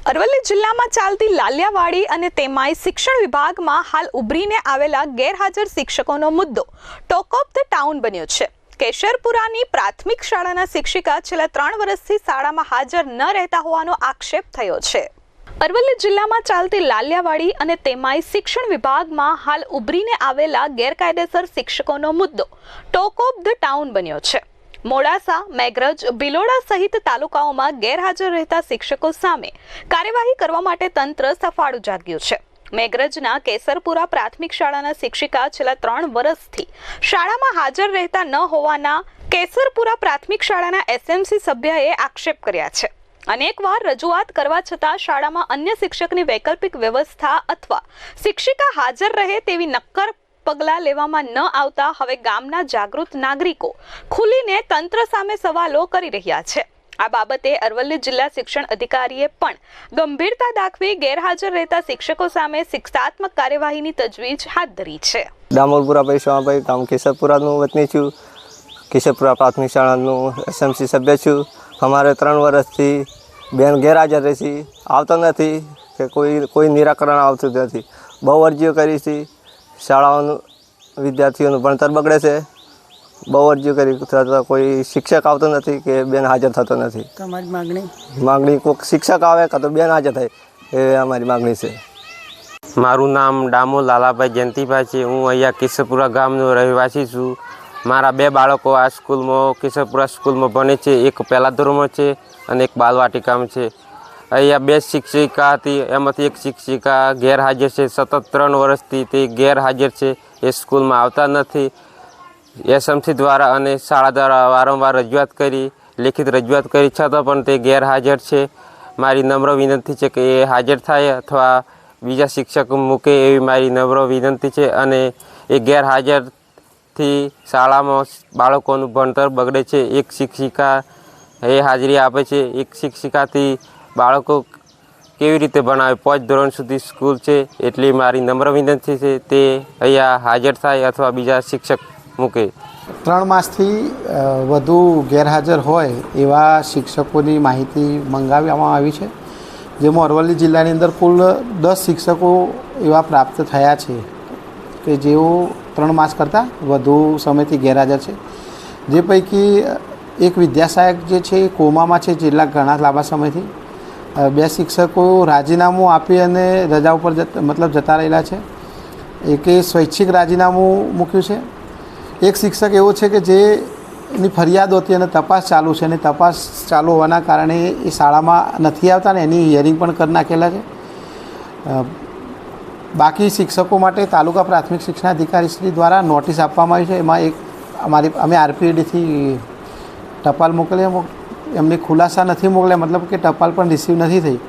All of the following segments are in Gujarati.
અરવલ્લી જિલ્લામાં ચાલતી લાલિયાવાડી અને તેમાંય શિક્ષણ વિભાગમાં હાલ ઉભરીને આવેલા ગેરહાજર શિક્ષકોનો મુદ્દો ટોક ઓફ ધ ટાઉન બન્યો છે। કેશરપુરાની પ્રાથમિક શાળાના શિક્ષિકા છેલ્લા 3 વર્ષથી શાળામાં હાજર ન રહેતા હોવાનો આક્ષેપ થયો છે। અરવલ્લી જિલ્લામાં ચાલતી લાલિયાવાડી અને તેમાંય શિક્ષણ વિભાગમાં હાલ ઉભરીને આવેલા ગેરકાયદેસર શિક્ષકોનો મુદ્દો ટોક ઓફ ધ ટાઉન બન્યો છે। મોડાસા, મેઘરજ, ભિલોડા સહિત તાલુકાઓમાં ગેરહાજર રહેતા શિક્ષકો સામે કાર્યવાહી કરવા માટે તંત્ર સફાળું જાગ્યું છે। મેઘરજના કેસરપુરા પ્રાથમિક શાળાના શિક્ષિકા છેલ્લા 3 વર્ષથી શાળામાં હાજર રહેતા ન હોવાના કેસરપુરા પ્રાથમિક શાળાના એસએમસી સભ્યએ આક્ષેપ કર્યા છે। અનેકવાર રજૂઆત કરવા છતાં શાળામાં અન્ય શિક્ષકની વૈકલ્પિક વ્યવસ્થા અથવા શિક્ષિકા હાજર રહે તેવી નક્કર પગલાં લેવામાં ન આવતા હવે ગામના જાગૃત નાગરિકો ખુલીને તંત્ર સામે સવાલો કરી રહ્યા છે। આ બાબતે અરવલ્લી જિલ્લા શિક્ષણ અધિકારીએ પણ ગંભીરતા દાખવી ગેરહાજર રહેતા શિક્ષકો સામે શિક્ષાત્મક કાર્યવાહીની તજવીજ હાથ ધરી છે। દામોલપુરા પૈસાભાઈ ગામ કેશરપુરાનું વતની છું। કેશરપુરા પ્રાથમિક શાળાનું એસએમસી સભ્ય છું। અમારે 3 વર્ષથી બેન ગેરહાજર રહે છે, આવતો નથી કે કોઈ નિરાકરણ આવતું નથી। બહુ અરજીઓ કરી છે, શાળાઓનું વિદ્યાર્થીઓનું ભણતર બગડે છે। બહુ અરજીઓ કરી છતાં કોઈ શિક્ષક આવતો નથી કે બેન હાજર થતો નથી। તમારી માગણી કોઈક શિક્ષક આવે કાં તો બેન હાજર થાય એ અમારી માગણી છે। મારું નામ ડામો લાલાભાઈ જયંતિભાઈ છે। હું અહીંયા કેશરપુરા ગામનો રહેવાસી છું। મારા 2 બાળકો આ સ્કૂલમાં કેશરપુરા સ્કૂલમાં ભણે છે। એક પહેલા ધોરણમાં છે અને એક બાલવાટિકામાં છે। અહીંયા 2 શિક્ષિકા હતી, એમાંથી એક શિક્ષિકા ગેરહાજર છે। સતત 3 વર્ષથી તે ગેરહાજર છે, એ સ્કૂલમાં આવતા નથી। એસએમસી દ્વારા અને શાળા દ્વારા વારંવાર રજૂઆત કરી, લેખિત રજૂઆત કરી છતાં પણ તે ગેરહાજર છે। મારી નમ્ર વિનંતી છે કે એ હાજર થાય અથવા બીજા શિક્ષક મૂકે એવી મારી નમ્ર વિનંતી છે। અને એ ગેરહાજરથી શાળામાં બાળકોનું ભણતર બગડે છે। એક શિક્ષિકા એ હાજરી આપે છે, એક શિક્ષિકાથી બાળકો કેવી રીતે ભણાવે? 5 ધોરણ સુધી સ્કૂલ છે, એટલી મારી નમ્ર વિનંતી છે તે અહીંયા હાજર થાય અથવા બીજા શિક્ષક મૂકે। 3 માસથી વધુ ગેરહાજર હોય એવા શિક્ષકોની માહિતી મંગાવવામાં આવી છે, જેમાં અરવલ્લી જિલ્લાની અંદર કુલ 10 શિક્ષકો એવા પ્રાપ્ત થયા છે કે જેઓ 3 માસ કરતાં વધુ સમયથી ગેરહાજર છે। જે પૈકી એક વિદ્યાસહાયક જે છે એ કોમામાં છે છેલ્લા ઘણા લાંબા સમયથી। 2 શિક્ષકો રાજીનામું આપી અને રજા ઉપર જતા રહેલા છે। એકે સ્વૈચ્છિક રાજીનામું મૂક્યું છે। એક શિક્ષક એવો છે કે જેની ફરિયાદ હતી અને તપાસ ચાલુ છે, અને તપાસ ચાલુ હોવાના કારણે એ શાળામાં નથી આવતા અને એની હિયરિંગ પણ કરી નાખેલા છે। બાકી શિક્ષકો માટે તાલુકા પ્રાથમિક શિક્ષણ અધિકારીશ્રી દ્વારા નોટિસ આપવામાં આવી છે। એમાં એક અમે આરપીડીથી ટપાલ મોકલી, એમની ખુલાસા નથી મોકલ્યા, મતલબ કે ટપાલ પણ રિસીવ નથી થઈ,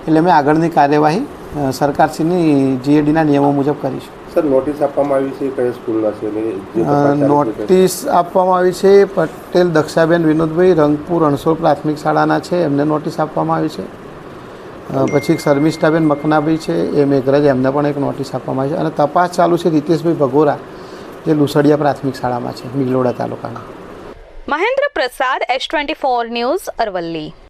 એટલે અમે આગળની કાર્યવાહી સરકારશ્રીની જીએડીના નિયમો મુજબ કરીશું। સર, નોટિસ આપવામાં આવી છે કઈ સ્કૂલના છે? નોટિસ આપવામાં આવી છે પટેલ દક્ષાબેન વિનોદભાઈ રંગપુર રણછોડ પ્રાથમિક શાળાના છે, એમને નોટિસ આપવામાં આવી છે। પછી એક શર્મિષ્ઠાબેન મકનાભાઈ છે, એ મેઘરજ, એમને પણ એક નોટિસ આપવામાં આવી છે। અને તપાસ ચાલુ છે રીતેશભાઈ ભગોરા, જે લુસડિયા પ્રાથમિક શાળામાં છે, ભિલોડા તાલુકાના। મહેન્દ્ર પ્રસાદ, S24 ન્યૂઝ, અરવલ્લી।